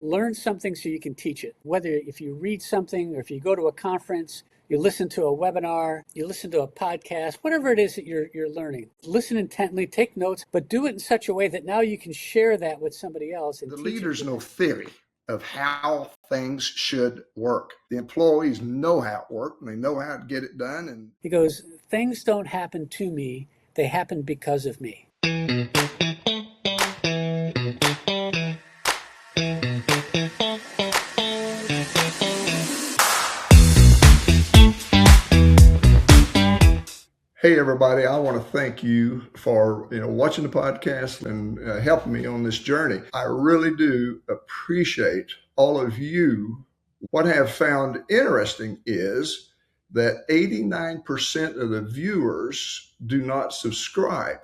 Learn something so you can teach it. Whether if you read something or if you go to a conference, you listen to a webinar, you listen to a podcast, whatever it is that you're learning. Listen intently, take notes, but do it in such a way that now you can share that with somebody else and The teach leaders it. know theory of how things should work. The employees know how it works and they know how to get it done. And He goes, things don't happen to me, they happen because of me. hey, everybody, I want to thank you for watching the podcast and helping me on this journey. I really do appreciate all of you. What I have found interesting is that 89% of the viewers do not subscribe.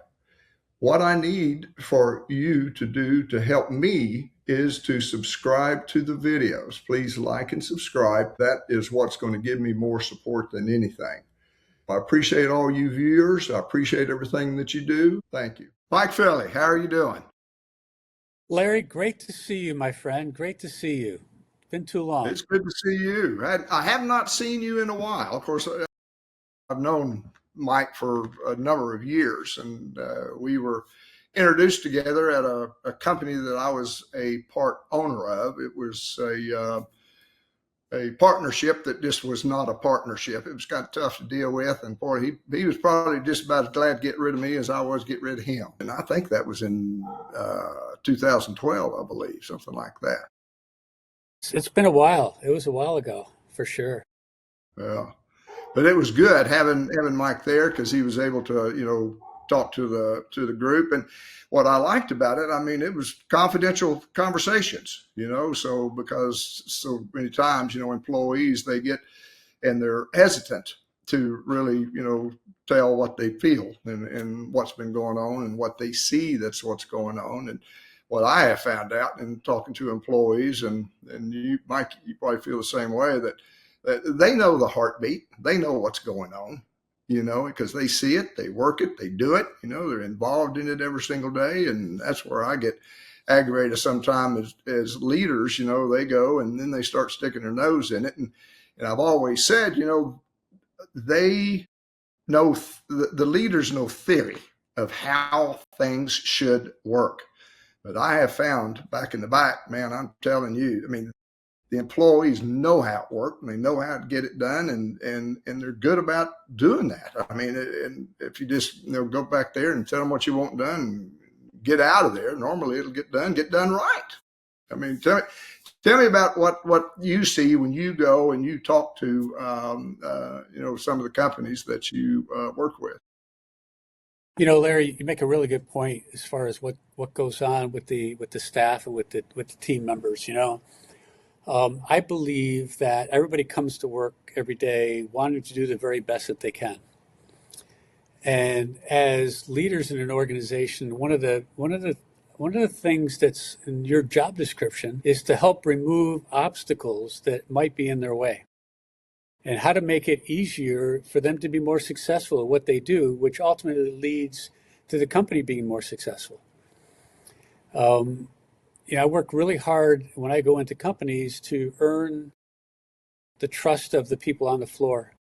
What I need for you to do to help me is to subscribe to the videos. Please like and subscribe. That is what's going to give me more support than anything. I appreciate all you viewers. I appreciate everything that you do. Thank you. Mike Philie, how are you doing? Larry, great to see you, my friend. Great to see you. Been too long. It's good to see you. I have not seen you in a while. Of course, I've known Mike for a number of years, and we were introduced together at a company that I was a part owner of. It was a partnership that just was not a partnership. It was kind of tough to deal with, and boy, he was probably just about as glad to get rid of me as I was to get rid of him. And I think that was in 2012, I believe, something like that. It's been a while. It was a while ago, for sure. Yeah. But it was good having Mike there because he was able to, talk to the group. And what I liked about it, I mean, it was confidential conversations, so because so many times, employees, they get and they're hesitant to really, tell what they feel and what's been going on and what they see that's what's going on. And what I have found out in talking to employees, and you, Mike, you probably feel the same way, that they know the heartbeat. They know what's going on, because they see it, they work it, they do it, they're involved in it every single day. And that's where I get aggravated sometimes as leaders, they go and then they start sticking their nose in it. And I've always said, they know, the leaders know theory of how things should work. But I have found back in the back, man, I'm telling you, I mean, the employees know how it works and they know how to get it done, and they're good about doing that. I mean, and if you just go back there and tell them what you want done and get out of there, normally it'll get done right. I mean, tell me about what you see when you go and you talk to some of the companies that you work with. Larry, you make a really good point as far as what goes on with the staff and with the team members. I believe that everybody comes to work every day wanting to do the very best that they can. And as leaders in an organization, one of the things that's in your job description is to help remove obstacles that might be in their way, and how to make it easier for them to be more successful at what they do, which ultimately leads to the company being more successful. I work really hard when I go into companies to earn the trust of the people on the floor,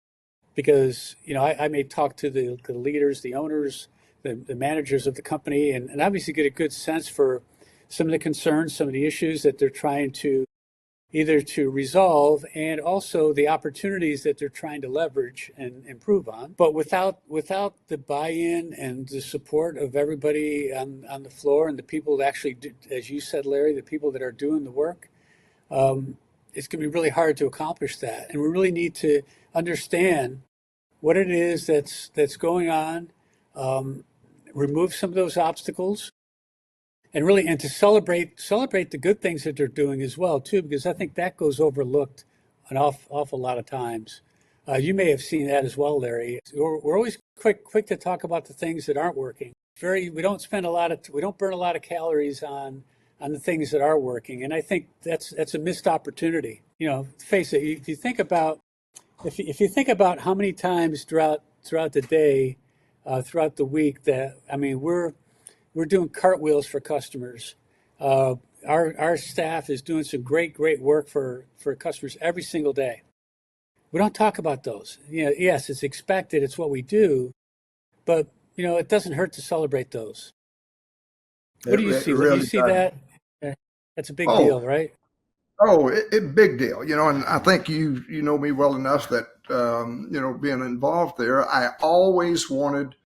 because I may talk to the leaders, the owners, the managers of the company, and obviously get a good sense for some of the concerns, some of the issues that they're trying to either to resolve, and also the opportunities that they're trying to leverage and improve on. But without the buy-in and the support of everybody on the floor and the people that actually do, as you said, Larry, the people that are doing the work, it's going to be really hard to accomplish that. And we really need to understand what it is that's going on, remove some of those obstacles, and to celebrate the good things that they're doing as well too, because I think that goes overlooked an awful lot of times. You may have seen that as well, Larry. We're always quick to talk about the things that aren't working. We don't burn a lot of calories on the things that are working, and I think that's a missed opportunity. Face it. If you think about how many times throughout the day, throughout the week, we're doing cartwheels for customers. our staff is doing some great work for customers every single day. We don't talk about those. Yes, it's expected, it's what we do, but it doesn't hurt to celebrate those. What do you It see? Do you really see does. that? That's a big Oh, deal, right? big deal, and I think you know me well enough that being involved there, I always wanted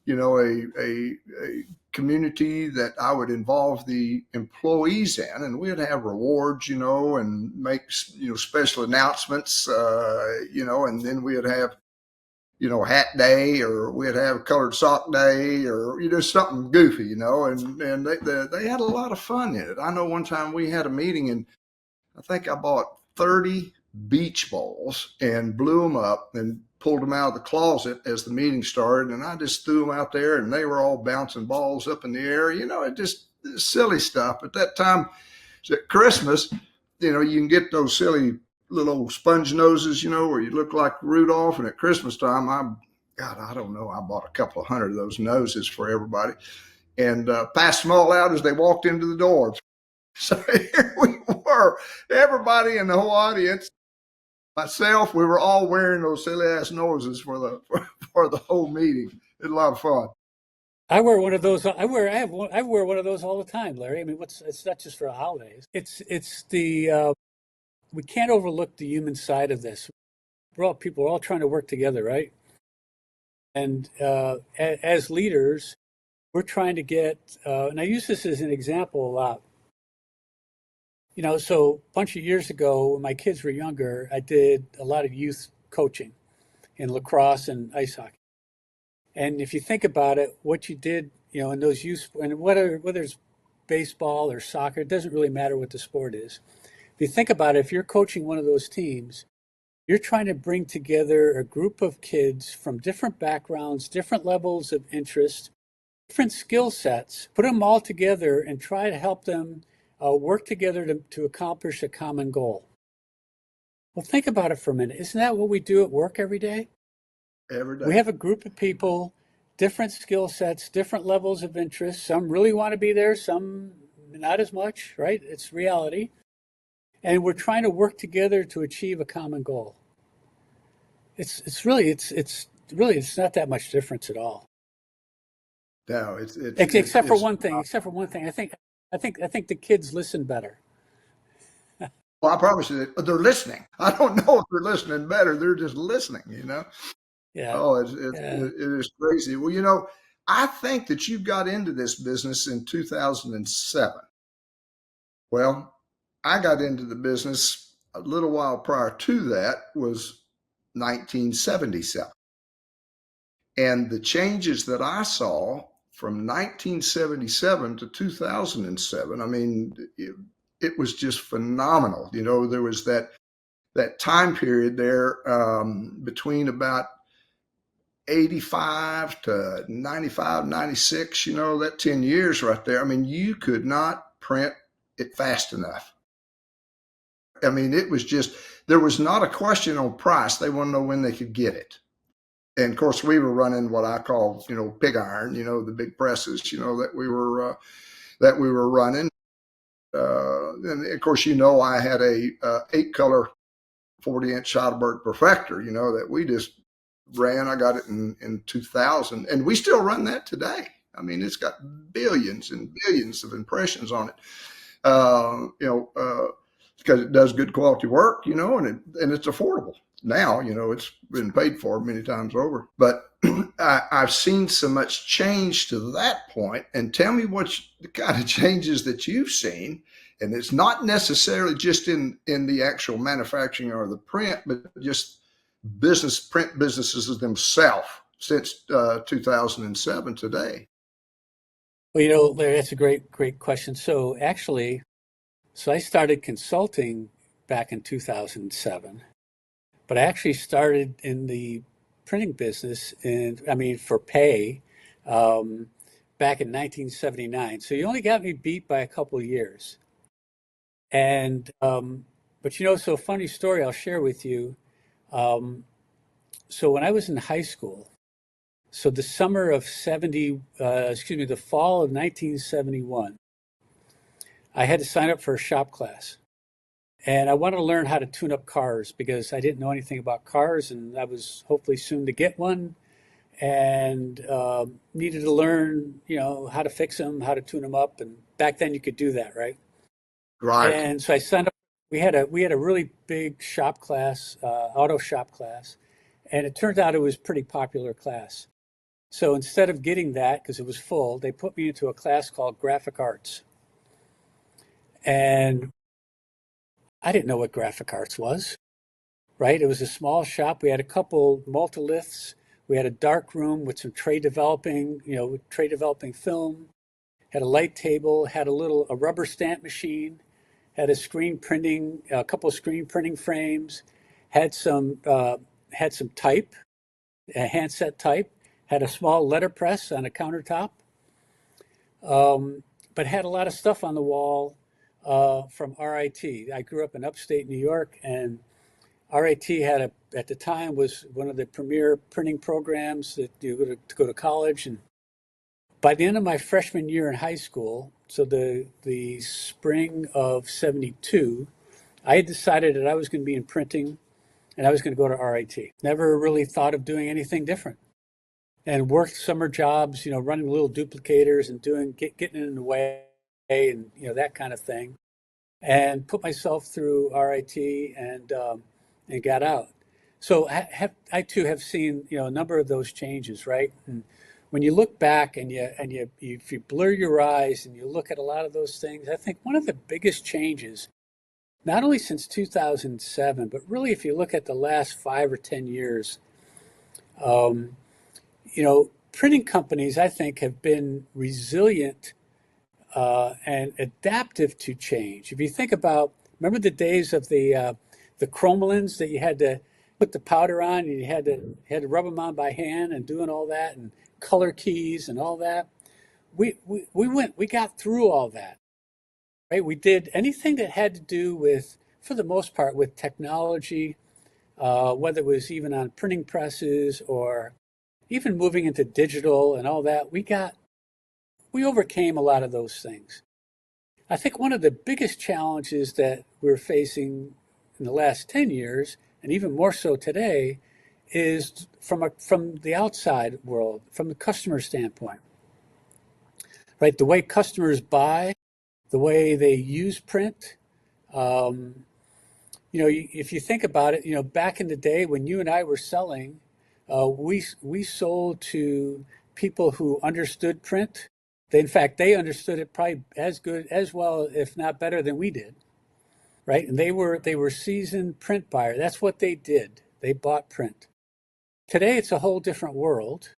a community that I would involve the employees in, and we'd have rewards, and make special announcements, and then we'd have hat day, or we'd have colored sock day, or something goofy, and they had a lot of fun in it. I know one time we had a meeting, and I think I bought 30 beach balls and blew them up and pulled them out of the closet as the meeting started. And I just threw them out there, and they were all bouncing balls up in the air. It just silly stuff. At that time, at Christmas, you can get those silly little sponge noses, where you look like Rudolph. And at Christmas time, I don't know, I bought a couple of hundred of those noses for everybody, and passed them all out as they walked into the door. So here we were, everybody in the whole audience, myself, we were all wearing those silly ass noses for the whole meeting. It was a lot of fun. I wear one of those. I wear one of those all the time, Larry. I mean, it's not just for the holidays. It's the we can't overlook the human side of this. We're all trying to work together, right? And as leaders, we're trying to get. And I use this as an example a lot. So a bunch of years ago, when my kids were younger, I did a lot of youth coaching in lacrosse and ice hockey. And if you think about it, what you did, in those youth, and whether it's baseball or soccer, it doesn't really matter what the sport is. If you think about it, if you're coaching one of those teams, you're trying to bring together a group of kids from different backgrounds, different levels of interest, different skill sets, put them all together and try to help them work together to accomplish a common goal. Well, think about it for a minute. Isn't that what we do at work every day? Every We day. have a group of people, different skill sets, different levels of interest. Some really want to be there, some not as much, right? It's reality. And we're trying to work together to achieve a common goal. It's really it's not that much difference at all. No, Except for it's one thing. Except for one thing. I think the kids listen better. well, I promise you that they're listening. I don't know if they're listening better. They're just listening. Yeah. Oh, Yeah. it is crazy. Well, I think that you got into this business in 2007. Well, I got into the business a little while prior to that, was 1977. And the changes that I saw from 1977 to 2007, I mean, it was just phenomenal. There was that time period there, between about 85 to 95, 96, that 10 years right there. I mean, you could not print it fast enough. I mean, it was just, there was not a question on price. They want to know when they could get it. And of course, we were running what I call, pig iron, the big presses, that we were running. And of course, I had a 8-color 40-inch Heidelberg Perfector, that we just ran. I got it in 2000, and we still run that today. I mean, it's got billions and billions of impressions on it. Because it does good quality work, and it's affordable. Now, it's been paid for many times over. But I've seen so much change to that point. And tell me the kind of changes that you've seen. And it's not necessarily just in the actual manufacturing or the print, but just print businesses themselves since 2007 today. Well, Larry, that's a great question. So I started consulting back in 2007, but I actually started in the printing business for pay, back in 1979. So you only got me beat by a couple of years. And, but so funny story I'll share with you. So when I was in high school, so the summer of the fall of 1971, I had to sign up for a shop class. And I wanted to learn how to tune up cars because I didn't know anything about cars, and I was hopefully soon to get one, and needed to learn, how to fix them, how to tune them up. And back then you could do that, right? Right. And so I signed up. We had a really big shop class, auto shop class, and it turned out it was a pretty popular class. So instead of getting that because it was full, they put me into a class called graphic arts. And I didn't know what graphic arts was, right? It was a small shop. We had a couple multiliths. We had a dark room with some tray developing film, had a light table, had a rubber stamp machine, had a couple of screen printing frames, had some type, a handset type, had a small letterpress on a countertop, but had a lot of stuff on the wall from RIT. I grew up in upstate New York, and RIT at the time was one of the premier printing programs that you go to college. And by the end of my freshman year in high school, so the spring of '72, I had decided that I was going to be in printing and I was going to go to RIT. Never really thought of doing anything different, and worked summer jobs, running little duplicators and getting in the way and that kind of thing, and put myself through RIT and got out. So I too have seen a number of those changes, right? And when you look back if you blur your eyes and you look at a lot of those things, I think one of the biggest changes, not only since 2007, but really if you look at the last 5 or 10 years, um, printing companies I think have been resilient and adaptive to change. If you think about, remember the days of the chromolins that you had to put the powder on, and you had to rub them on by hand and doing all that, and color keys and all that. We got through all that, right? We did anything that had to do with, for the most part, with technology, whether it was even on printing presses or even moving into digital and all that. We overcame a lot of those things. I think one of the biggest challenges that we're facing in the last 10 years, and even more so today, is from the outside world, from the customer standpoint, right? The way customers buy, the way they use print. Um, if you think about it, back in the day when you and I were selling, we sold to people who understood print. In fact, they understood it probably as good, as well, if not better than we did, right? And they were seasoned print buyer. That's what they did. They bought print. Today, it's a whole different world,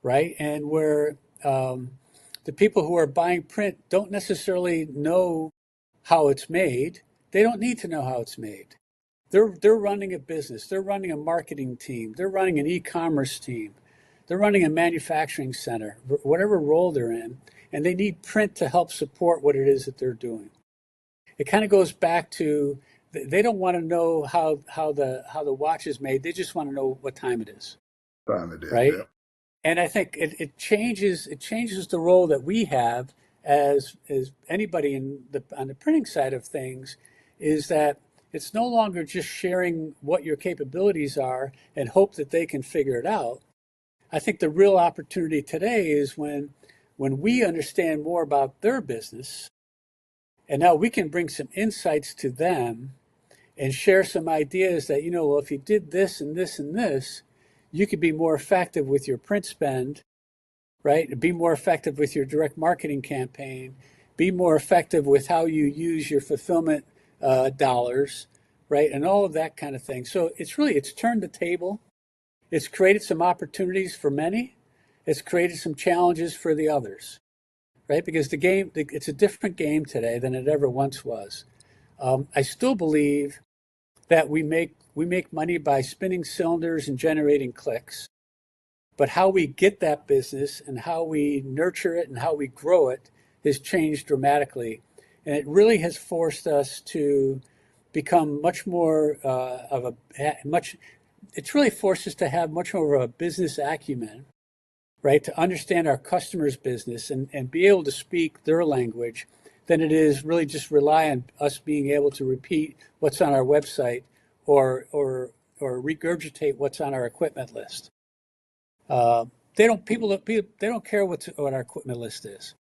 right? And where the people who are buying print don't necessarily know how it's made. They don't need to know how it's made. They're running a business. They're running a marketing team. They're running an e-commerce team. They're running a manufacturing center, whatever role they're in, and they need print to help support what it is that they're doing. It kind of goes back to they don't want to know how the watch is made. They just want to know what time it is, Time it is, right? yeah. And I think it changes the role that we have as anybody on the printing side of things, is that it's no longer just sharing what your capabilities are and hope that they can figure it out. I think the real opportunity today is when we understand more about their business, and now we can bring some insights to them and share some ideas that, well, if you did this and this and this, you could be more effective with your print spend, right? Be more effective with your direct marketing campaign, be more effective with how you use your fulfillment dollars, right? And all of that kind of thing. So it's turned the table. It's created some opportunities for many. It's created some challenges for the others, right? Because it's a different game today than it ever once was. I still believe that we make money by spinning cylinders and generating clicks, but how we get that business and how we nurture it and how we grow it has changed dramatically, and it really has forced us to become much more of a much. It's really forced us to have much more of a business acumen, right? To understand our customers' business and be able to speak their language than it is really just rely on us being able to repeat what's on our website or regurgitate what's on our equipment list. Uh, they don't care what our equipment list is.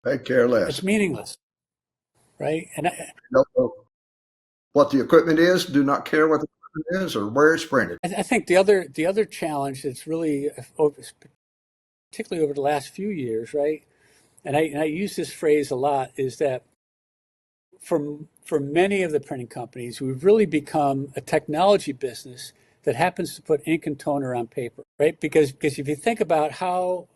They care It's less. meaningless, right? And Don't know what the equipment is, do not care what the equipment is or where it's printed. I think the other challenge that's really, particularly over the last few years, right? And I use this phrase a lot, is that for many of the printing companies, we've really become a technology business that happens to put ink and toner on paper, right? Because if you think about how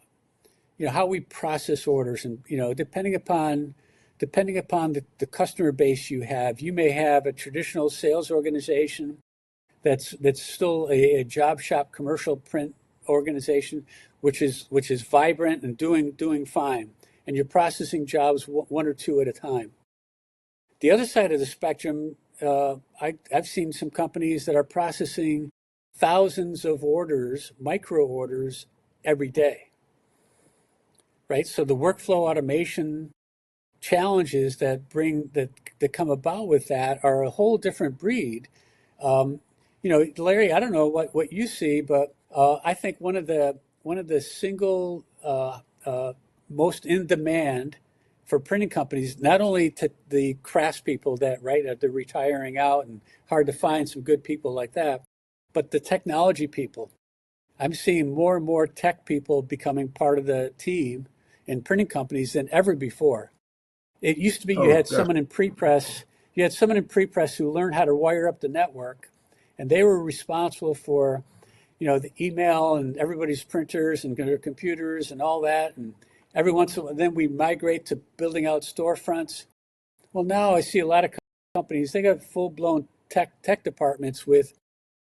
how we process orders, and depending upon the customer base you have, you may have a traditional sales organization that's still a job shop commercial print organization, which is vibrant and doing fine, and you're processing jobs one or two at a time. The other side of the spectrum, I've seen some companies that are processing thousands of orders, micro orders, every day, right? So the workflow automation challenges that come about with that are a whole different breed. Um, Larry, I don't know what you see, but I think one of the single most in demand for printing companies, not only to the craftspeople that they're retiring out and hard to find some good people like that, but the technology people. I'm seeing more and more tech people becoming part of the team in printing companies than ever before. It used to be Oh, that's you had someone in pre-press who learned how to wire up the network, and they were responsible for, the email and everybody's printers and their computers and all that. And every once in a while, then we migrate to building out storefronts. Well, now I see a lot of companies, they got full-blown tech departments with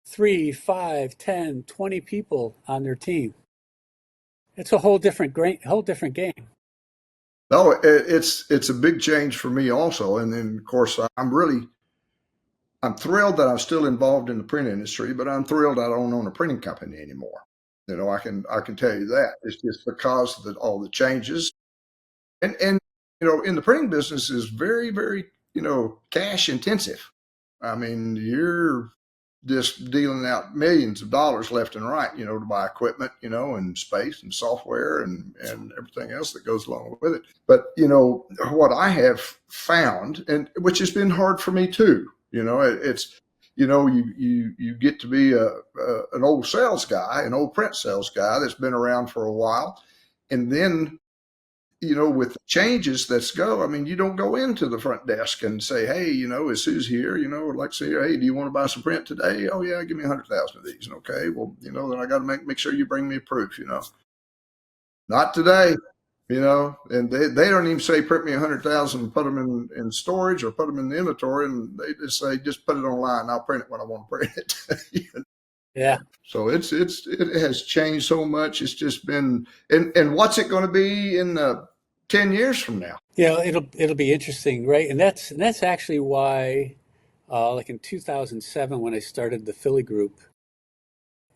3, 5, 10, 20 people on their team. It's a whole different game. no, it's a big change for me also. And then of course I'm thrilled that I'm still involved in the print industry, but I'm thrilled I don't own a printing company anymore. I can tell you that. It's just because of all the changes. And in the printing business is very, very, cash intensive. I mean, you're just dealing out millions of dollars left and right, to buy equipment, and space and software and everything else that goes along with it. But, what I have found, and which has been hard for me too, it's, you get to be an old sales guy, an old print sales guy that's been around for a while. And then with the changes that's go, I mean, you don't go into the front desk and say, hey, is Sue's here? Like say, hey, do you want to buy some print today? Oh yeah, give me 100,000 of these. Okay, well, then I got to make sure you bring me a proof. Not today. And they don't even say print me 100,000 and put them in storage or put them in the inventory, and they just say just put it online. I'll print it when I want to print it. Yeah. So it has changed so much. It's just been, and what's it going to be in 10 years from now? It'll be interesting, right? And that's actually why, like in 2007, when I started the Philie group,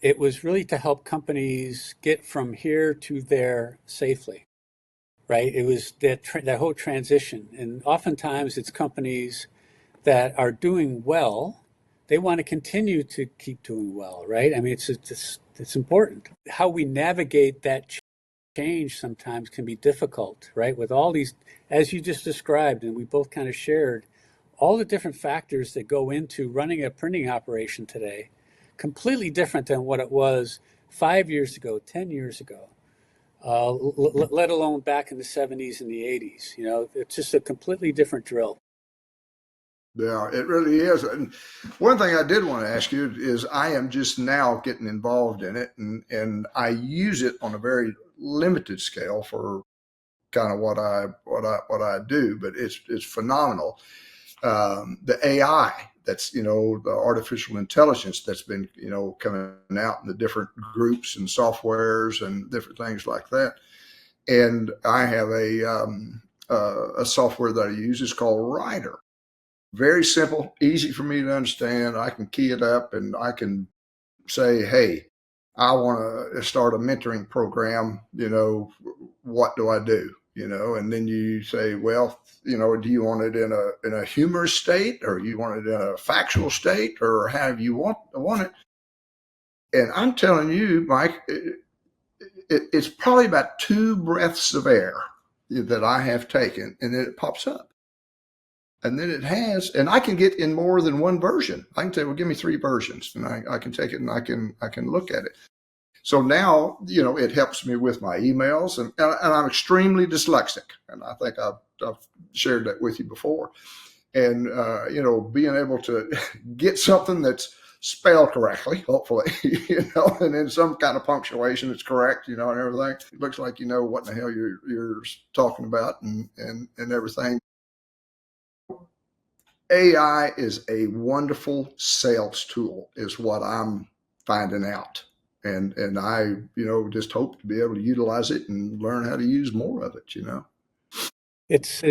it was really to help companies get from here to there safely, right? It was that whole transition, and oftentimes it's companies that are doing well. They want to continue to keep doing well, right? I mean, it's important. How we navigate that change sometimes can be difficult, right? With all these, as you just described, and we both kind of shared, all the different factors that go into running a printing operation today, completely different than what it was 5 years ago, 10 years ago, let alone back in the 70s and the 80s. It's just a completely different drill. Yeah, it really is. And one thing I did want to ask you is I am just now getting involved in it, and I use it on a very limited scale for kind of what I do, but it's phenomenal. The AI that's the artificial intelligence that's been coming out in the different groups and softwares and different things like that. And I have a software that I use. It's called Writer. Very simple, easy for me to understand. I can key it up and I can say, hey, I want to start a mentoring program. What do I do? and then you say, well, do you want it in a humorous state, or you want it in a factual state, or how you want it? And I'm telling you, Mike, it's probably about 2 breaths of air that I have taken, and then it pops up. And then it has, and I can get in more than one version. I can say, well, give me 3 versions, and I can take it and I can look at it. So now, it helps me with my emails, and I'm extremely dyslexic, and I think I've shared that with you before. And being able to get something that's spelled correctly, hopefully, and then some kind of punctuation that's correct, and everything. It looks like you know what in the hell you're talking about, and everything. AI is a wonderful sales tool, is what I'm finding out. And I, just hope to be able to utilize it and learn how to use more of it. It's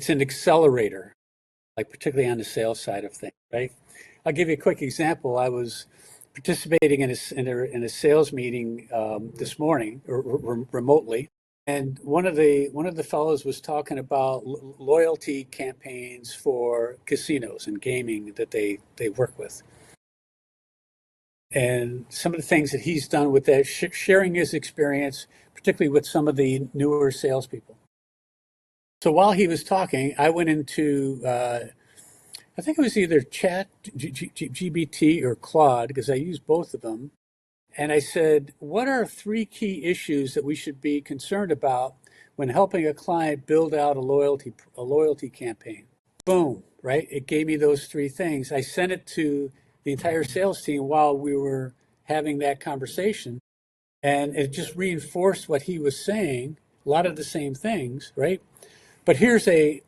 an accelerator, like particularly on the sales side of things, right? I'll give you a quick example. I was participating in a sales meeting this morning, remotely, and one of the fellows was talking about loyalty campaigns for casinos and gaming that they work with, and some of the things that he's done with that, sharing his experience, particularly with some of the newer salespeople. So while he was talking, I went into I think it was either Chat GBT or Claude, because I use both of them. And I said, what are 3 key issues that we should be concerned about when helping a client build out a loyalty campaign? Boom, right? It gave me those 3 things. I sent it to the entire sales team while we were having that conversation, and it just reinforced what he was saying, a lot of the same things, right? But it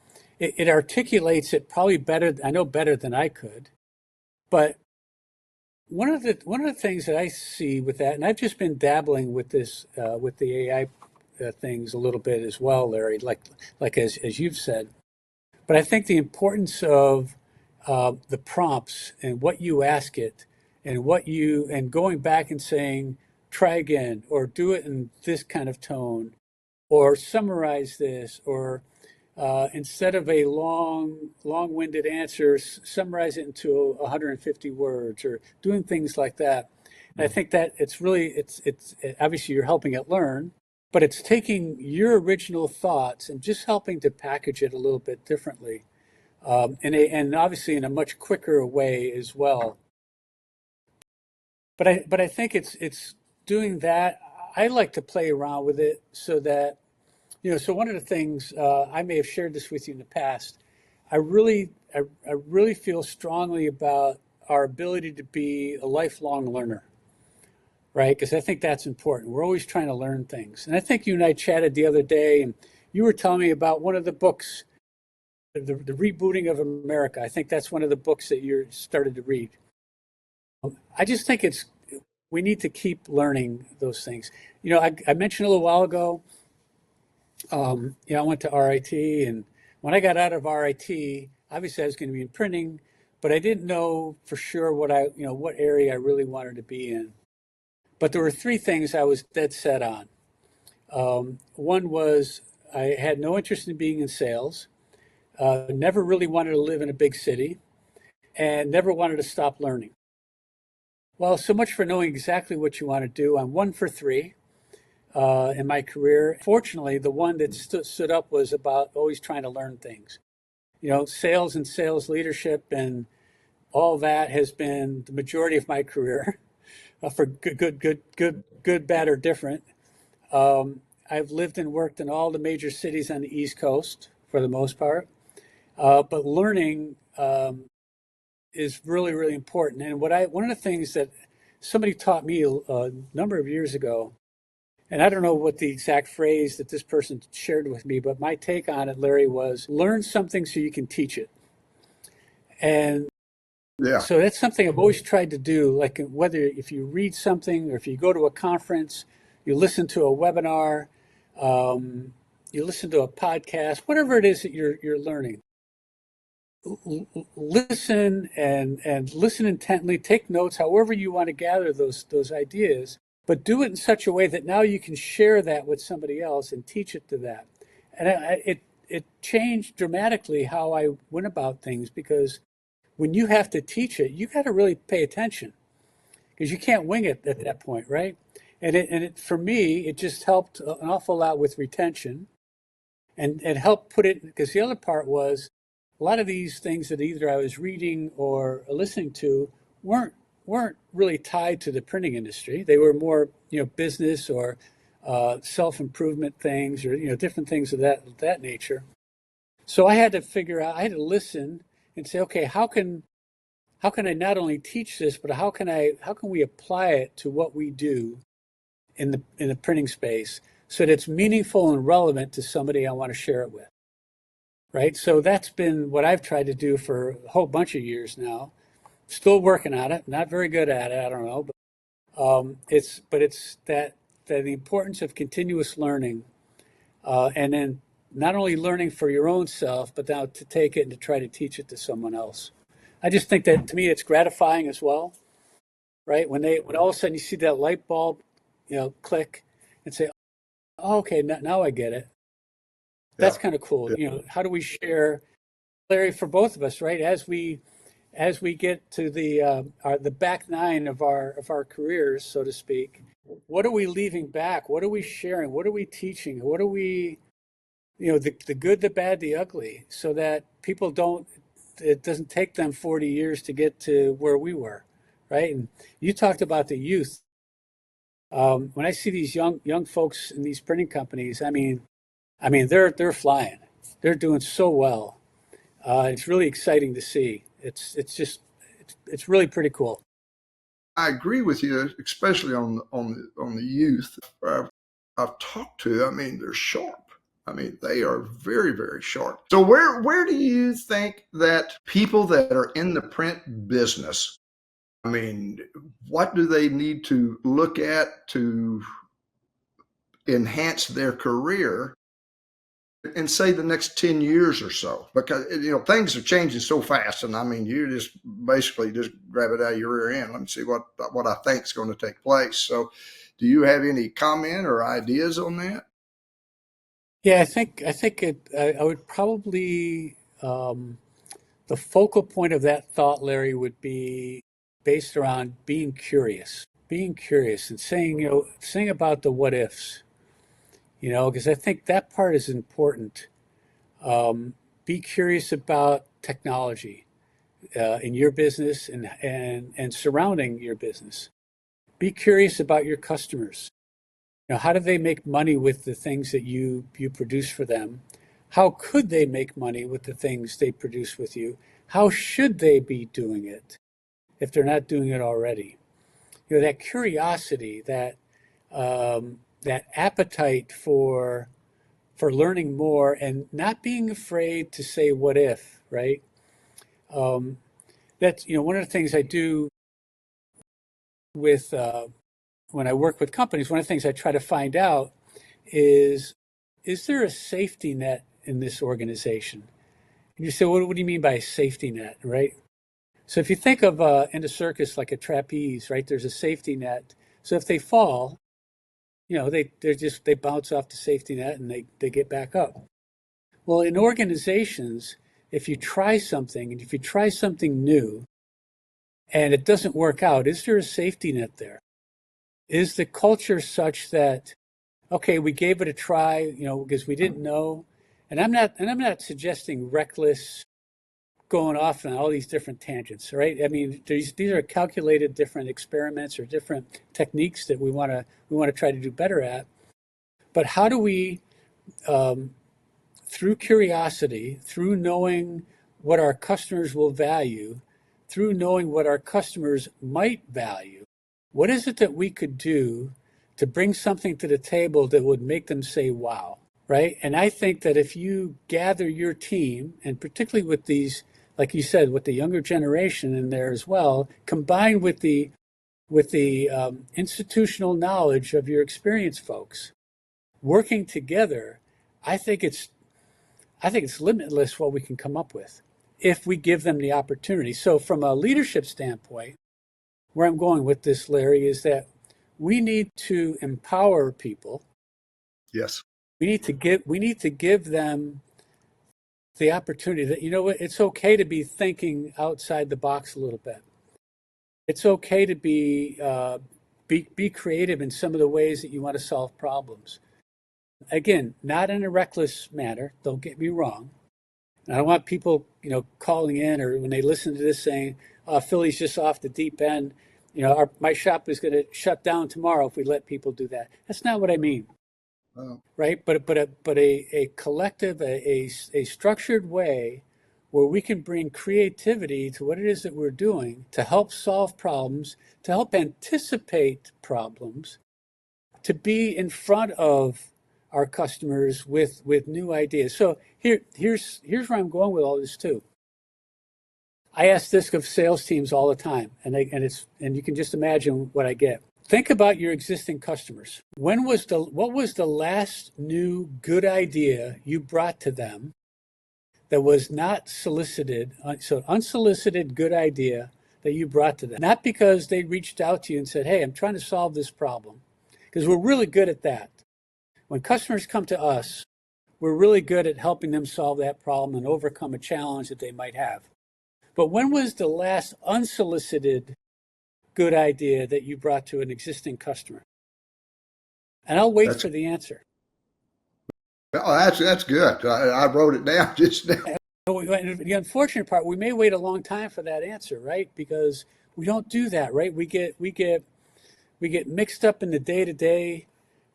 articulates it probably better, I know better than I could. But one of the things that I see with that, and I've just been dabbling with this with the AI things a little bit as well, Larry, like as you've said. But I think the importance of the prompts and what you ask it, and going back and saying, try again, or do it in this kind of tone, or summarize this, or instead of a long-winded answer, summarize it into 150 words, or doing things like that. And I think that it's obviously you're helping it learn, but it's taking your original thoughts and just helping to package it a little bit differently, and obviously in a much quicker way as well. But I think it's doing that. I like to play around with it so that, so one of the things, I may have shared this with you in the past. I really feel strongly about our ability to be a lifelong learner, right? Because I think that's important. We're always trying to learn things. And I think you and I chatted the other day, and you were telling me about one of the books, the Rebooting of America. I think that's one of the books that you started to read. I just think we need to keep learning those things. I mentioned a little while ago, I went to RIT, and when I got out of RIT, obviously I was going to be in printing, but I didn't know for sure what area I really wanted to be in. But there were 3 things I was dead set on. One was I had no interest in being in sales, never really wanted to live in a big city, and never wanted to stop learning. Well, so much for knowing exactly what you want to do. I'm 1 for 3 in my career. Fortunately, the one that stood up was about always trying to learn things. Sales and sales leadership and all that has been the majority of my career, for good, bad, or different. I've lived and worked in all the major cities on the East Coast for the most part. But learning is really, really important. And one of the things that somebody taught me a number of years ago, and I don't know what the exact phrase that this person shared with me, but my take on it, Larry, was learn something so you can teach it. And Yeah. so that's something I've always tried to do. Like, whether if you read something, or if you go to a conference, you listen to a webinar, you listen to a podcast, whatever it is that you're learning, listen and listen intently, take notes, however you want to gather those ideas, but do it in such a way that now you can share that with somebody else and teach it to that. And it changed dramatically how I went about things, because when you have to teach it, you got to really pay attention, because you can't wing it at that point, right? And for me, it just helped an awful lot with retention, and helped put it, because the other part was a lot of these things that either I was reading or listening to weren't really tied to the printing industry. They were more, business or self-improvement things, or different things of that nature. So I had to figure out, I had to listen and say, okay, how can I not only teach this, but how can we apply it to what we do in the printing space, so that it's meaningful and relevant to somebody I want to share it with, right? So that's been what I've tried to do for a whole bunch of years now. Still working on it, not very good at it, I don't know, but it's that the importance of continuous learning, and then not only learning for your own self, but now to take it and to try to teach it to someone else. I just think that, to me, it's gratifying as well, right? When all of a sudden you see that light bulb, click, and say, oh, okay, now I get it. Yeah. That's kind of cool. Yeah. How do we share, Larry, for both of us, right? As we get to the back nine of our careers, so to speak, what are we leaving back? What are we sharing? What are we teaching? What are we, the good, the bad, the ugly, so that people don't, it doesn't take them 40 years to get to where we were, right? And you talked about the youth. When I see these young folks in these printing companies, I mean they're flying. They're doing so well. It's really exciting to see. It's really pretty cool. I agree with you, especially on the youth. I've talked to. I mean, they're sharp. I mean, they are very, very sharp. So where do you think that people that are in the print business, I mean, what do they need to look at to enhance their career in, say, the next 10 years or so? Because things are changing so fast, and I mean, you just basically just grab it out of your rear end. Let me see what I think is going to take place. So do you have any comment or ideas on that? Yeah, I would probably, the focal point of that thought, Larry, would be based around being curious, and saying about the what ifs, because I think that part is important. Be curious about technology in your business, and surrounding your business. Be curious about your customers. How do they make money with the things that you produce for them? How could they make money with the things they produce with you? How should they be doing it if they're not doing it already? That curiosity, that appetite for learning more, and not being afraid to say what if, right? Um, that's one of the things I do with when I work with companies. One of the things I try to find out is there a safety net in this organization? And you say, what do you mean by a safety net, right? So if you think of in a circus like a trapeze, right? There's a safety net. So if they fall, they bounce off the safety net, and they get back up. Well, in organizations, if you try something, and if you try something new and it doesn't work out, is there a safety net there? Is the culture such that, okay, we gave it a try, because we didn't know? And I'm not suggesting reckless going off on all these different tangents, right? I mean, these are calculated different experiments or different techniques that we want to try to do better at. But how do we, through curiosity, through knowing what our customers will value, through knowing what our customers might value, what is it that we could do to bring something to the table that would make them say, wow, right? And I think that if you gather your team, and particularly with these, like you said, with the younger generation in there as well, combined with the institutional knowledge of your experienced folks, working together, I think it's I think it's limitless what we can come up with if we give them the opportunity. So from a leadership standpoint, where I'm going with this, Larry, is that we need to empower people. Yes. We need to give them the opportunity that, you know what, it's okay to be thinking outside the box a little bit. It's okay to be creative in some of the ways that you want to solve problems. Again, not in a reckless manner. Don't get me wrong. I don't want people, calling in or when they listen to this saying, Philly's just off the deep end. My shop is going to shut down tomorrow if we let people do that. That's not what I mean, Well, right? But a collective, a structured way where we can bring creativity to what it is that we're doing to help solve problems, to help anticipate problems, to be in front of our customers with new ideas. So here's where I'm going with all this too. I ask this of sales teams all the time, and you can just imagine what I get. Think about your existing customers. What was the last new good idea you brought to them that was not solicited? So unsolicited good idea that you brought to them, not because they reached out to you and said, "Hey, I'm trying to solve this problem," because we're really good at that. When customers come to us, we're really good at helping them solve that problem and overcome a challenge that they might have. But when was the last unsolicited good idea that you brought to an existing customer? And I'll wait that's for the answer. that's good. I wrote it down just now. The unfortunate part, we may wait a long time for that answer, right? Because we don't do that, right? We get mixed up in the day to day,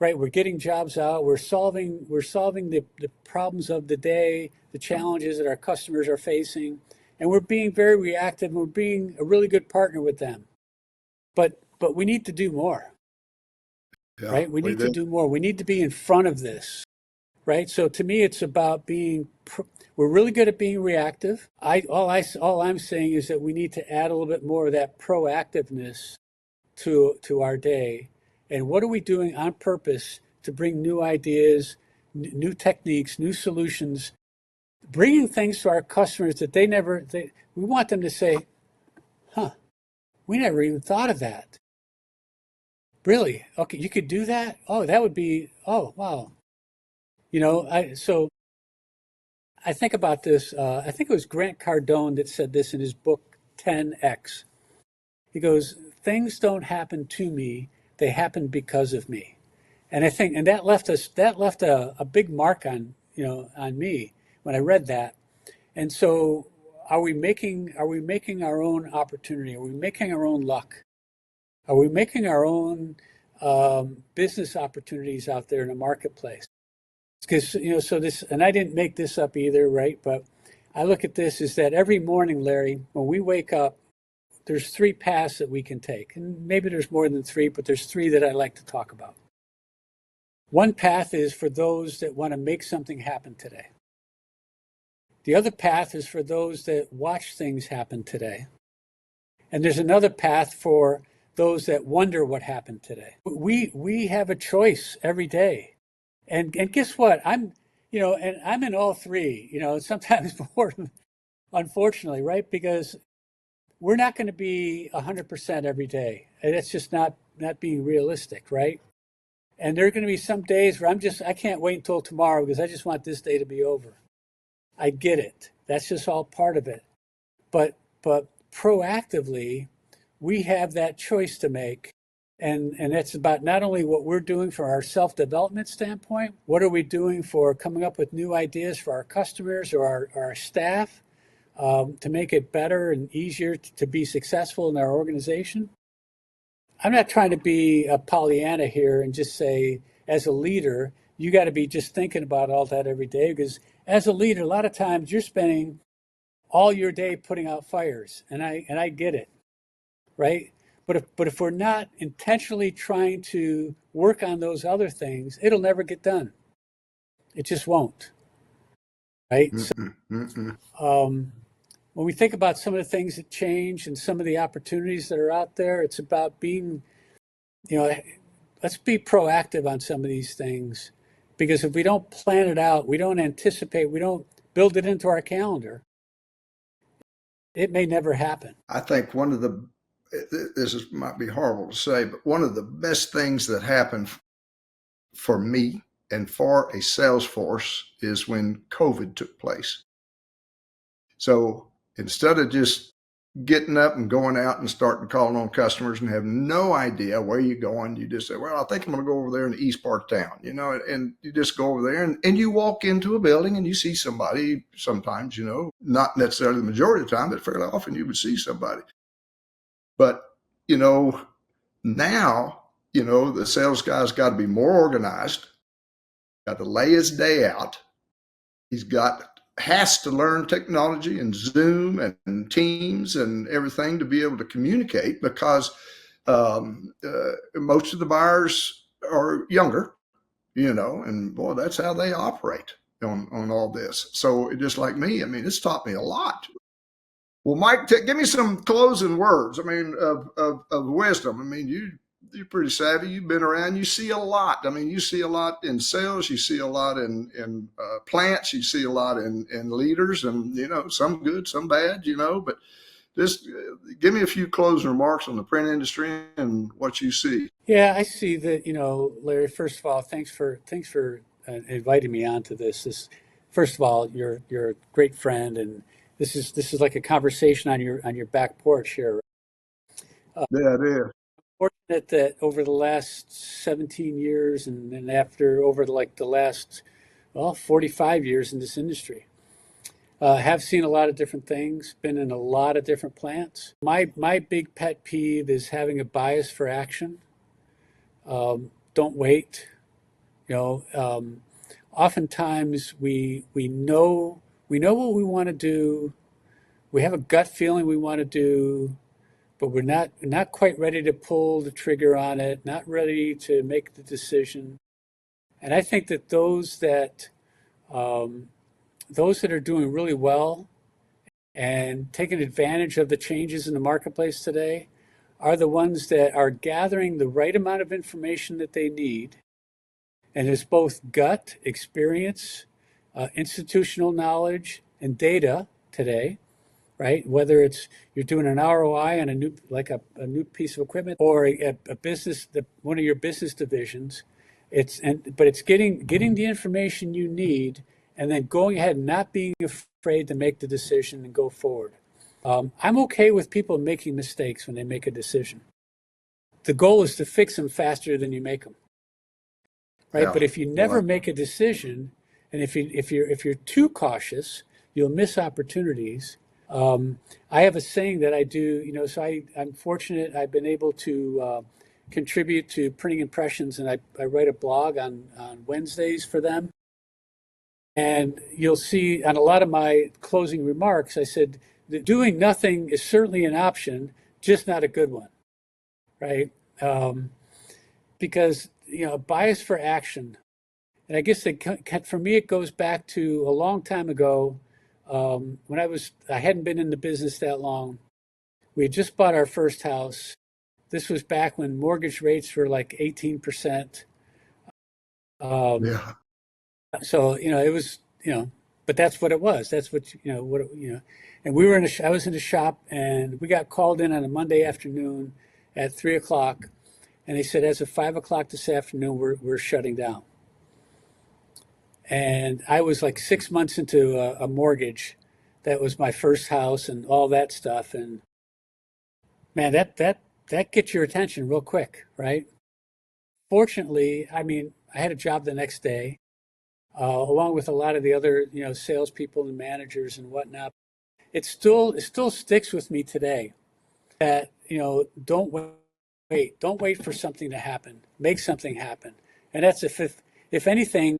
right? We're getting jobs out. We're solving the problems of the day, the challenges that our customers are facing, and we're being very reactive. And we're being a really good partner with them. But we need to do more, Yeah, right? We we need to do. do more. We need to be in front of this, right? So to me, it's about we're really good at being reactive. All I'm saying is that we need to add a little bit more of that proactiveness to our day. And what are we doing on purpose to bring new ideas, new techniques, new solutions, bringing things to our customers that we want them to say, huh, we never even thought of that. Really? Okay, you could do that? Oh, that would be, oh, wow. So I think about this. I think it was Grant Cardone that said this in his book 10X. He goes, things don't happen to me, they happen because of me. And I think, and that left a big mark on me when I read that. And so are we making our own opportunity? Are we making our own luck? Are we making our own business opportunities out there in the marketplace? Because, so this, and I didn't make this up either, right? But I look at this is that every morning, Larry, when we wake up, there's three paths that we can take. And maybe there's more than three, but there's three that I like to talk about. One path is for those that want to make something happen today. The other path is for those that watch things happen today. And there's another path for those that wonder what happened today. We have a choice every day. And guess what? I'm in all three, sometimes more, unfortunately, right? Because we're not going to be 100% every day. And it's just not being realistic, right? And there are going to be some days where I can't wait until tomorrow because I just want this day to be over. I get it. That's just all part of it. But proactively, we have that choice to make. And that's about not only what we're doing for our self-development standpoint, what are we doing for coming up with new ideas for our customers or our staff to make it better and easier to be successful in our organization. I'm not trying to be a Pollyanna here and just say, as a leader, you got to be just thinking about all that every day because as a leader, a lot of times you're spending all your day putting out fires, and I get it, right? But if we're not intentionally trying to work on those other things, it'll never get done. It just won't, right? So, Mm-mm, mm-mm. when we think about some of the things that change and some of the opportunities that are out there, it's about being, you know, let's be proactive on some of these things because if we don't plan it out, we don't anticipate, we don't build it into our calendar, it may never happen. I think one of the might be horrible to say, but one of the best things that happened for me and for a sales force is when COVID took place. So instead of just getting up and going out and starting calling on customers and have no idea where you're going, you just say, well, I think I'm going to go over there in the east part of town, and you just go over there and you walk into a building and you see somebody sometimes, not necessarily the majority of the time, but fairly often you would see somebody. But, now, the sales guy's got to be more organized, got to lay his day out. Has to learn technology and Zoom and Teams and everything to be able to communicate, because most of the buyers are younger, and boy, that's how they operate on all this. So just like me, it's taught me a lot. Well, Mike, give me some closing words. Of wisdom. You're pretty savvy. You've been around. You see a lot. You see a lot in sales. You see a lot in plants. You see a lot in leaders, and some good, some bad. But just give me a few closing remarks on the print industry and what you see. Yeah, I see that. Larry. First of all, thanks for inviting me onto this. First of all, you're a great friend, and this is like a conversation on your back porch here. Yeah, it is. Fortunate that over the last 17 years, and then over the last 45 years in this industry, have seen a lot of different things, been in a lot of different plants. My big pet peeve is having a bias for action. Don't wait. Oftentimes we know what we want to do. We have a gut feeling we want to do, but we're not quite ready to pull the trigger on it, not ready to make the decision. And I think that those that are doing really well and taking advantage of the changes in the marketplace today are the ones that are gathering the right amount of information that they need. And it's both gut, experience, institutional knowledge, and data today, right? Whether it's you're doing an ROI on a new piece of equipment, or a business, one of your business divisions, but it's getting the information you need, and then going ahead and not being afraid to make the decision and go forward. I'm okay with people making mistakes when they make a decision. The goal is to fix them faster than you make them, right? Yeah. But if you never make a decision, and if you're too cautious, you'll miss opportunities. I have a saying that I do, so I'm fortunate. I've been able to contribute to Printing Impressions, and I write a blog on Wednesdays for them. And you'll see on a lot of my closing remarks, I said that doing nothing is certainly an option, just not a good one, right? Because, bias for action. And I guess for me, it goes back to a long time ago. When I hadn't been in the business that long. We had just bought our first house. This was back when mortgage rates were like 18%. Yeah. So, it was, but that's what it was. That's what, and I was in a shop, and we got called in on a Monday afternoon at 3:00. And they said, as of 5:00 this afternoon, we're shutting down. And I was like 6 months into a mortgage. That was my first house and all that stuff. And man, that gets your attention real quick, right? Fortunately, I had a job the next day, along with a lot of the other, salespeople and managers and whatnot. It still sticks with me today that, don't wait for something to happen. Make something happen. And that's if anything,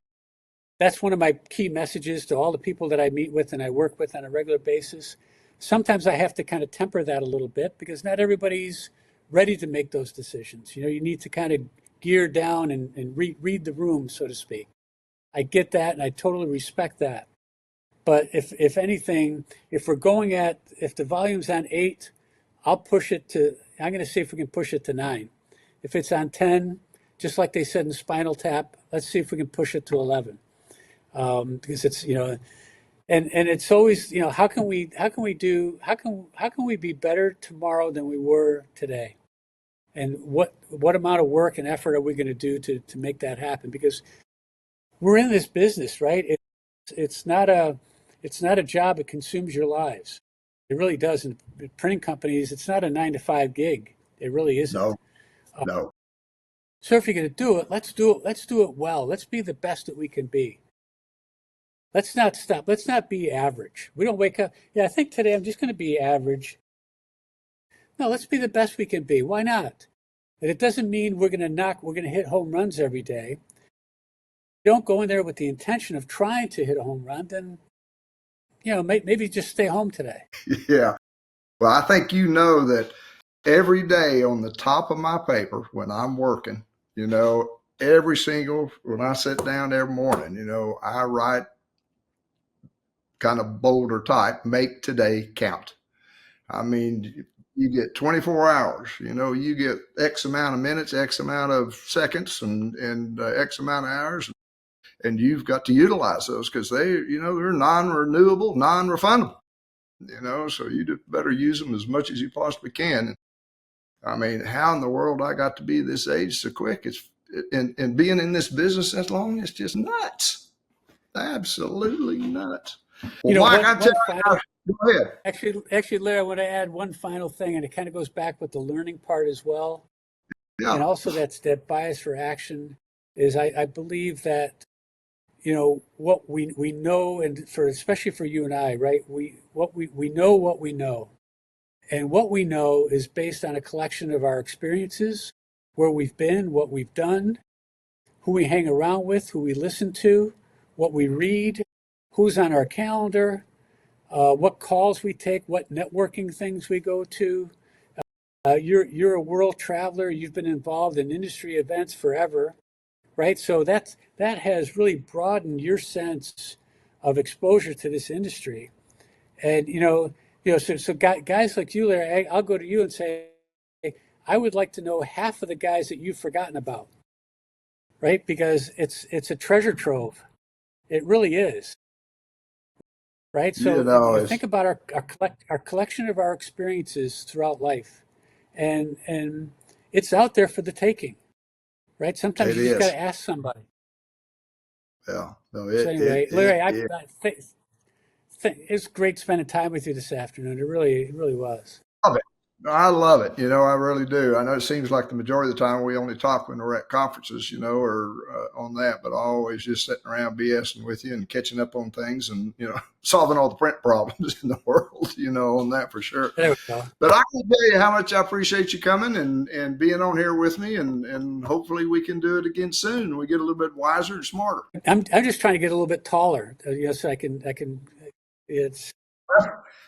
that's one of my key messages to all the people that I meet with and I work with on a regular basis. Sometimes I have to kind of temper that a little bit, because not everybody's ready to make those decisions. You need to kind of gear down and read the room, so to speak. I get that, and I totally respect that. But if anything, if the volume's on 8, I'm going to see if we can push it to 9. If it's on 10, just like they said in Spinal Tap, let's see if we can push it to 11. Because it's, And it's always, how can we be better tomorrow than we were today? And what amount of work and effort are we going to do to make that happen? Because we're in this business, right? It's not a job that consumes your lives. It really doesn't. Printing companies, it's not a 9 to 5 gig. It really isn't. No, no. So if you're going to do it, let's do it. Let's do it well. Let's be the best that we can be. Let's not stop. Let's not be average. We don't wake up. Yeah, I think today I'm just going to be average. No, let's be the best we can be. Why not? And it doesn't mean we're going to hit home runs every day. Don't go in there with the intention of trying to hit a home run, then, maybe just stay home today. Yeah. Well, I think that every day on the top of my paper when I'm working, when I sit down every morning, I write kind of bolder type, make today count. I mean, you get 24 hours, you get X amount of minutes, X amount of seconds, and X amount of hours. And you've got to utilize those because they're non-renewable, non-refundable, so you better use them as much as you possibly can. I mean, how in the world I got to be this age so quick? And being in this business that long, it's just nuts. Absolutely nuts. Well, Mike, I tell you, go ahead. Actually, Larry, I want to add one final thing, and it kind of goes back with the learning part as well. Yeah. And also that bias for action is I believe that, what we know, and especially for you and I, right? We know what we know. And what we know is based on a collection of our experiences, where we've been, what we've done, who we hang around with, who we listen to, what we read, who's on our calendar, what calls we take, what networking things we go to. You're a world traveler. You've been involved in industry events forever, right? So that has really broadened your sense of exposure to this industry. And so guys like you, Larry, I'll go to you and say, I would like to know half of the guys that you've forgotten about, right? Because it's a treasure trove. It really is. Right. So think about our collection of our experiences throughout life, and it's out there for the taking. Right. Sometimes you just got to ask somebody. Yeah. No. So anyway, Larry, I think it's great spending time with you this afternoon. It really was. Love it. I love it. I really do. I know it seems like the majority of the time we only talk when we're at conferences, or on that, but I always just sitting around BSing with you and catching up on things and, solving all the print problems in the world, on that for sure. There we go. But I can tell you how much I appreciate you coming and being on here with me, and hopefully we can do it again soon. We get a little bit wiser and smarter. I'm just trying to get a little bit taller, so I can. It's.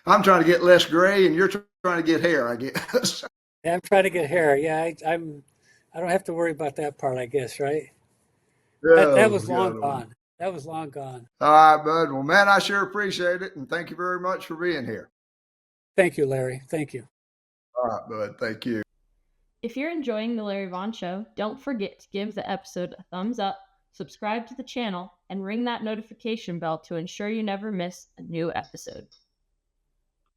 I'm trying to get less gray, and you're trying to get hair, I guess. Yeah, I'm trying to get hair. Yeah, I don't have to worry about that part, I guess, right? That was long gone. That was long gone. All right, bud. Well, man, I sure appreciate it, and thank you very much for being here. Thank you, Larry. Thank you. All right, bud. Thank you. If you're enjoying the Larry Vaughn Show, don't forget to give the episode a thumbs up, subscribe to the channel, and ring that notification bell to ensure you never miss a new episode.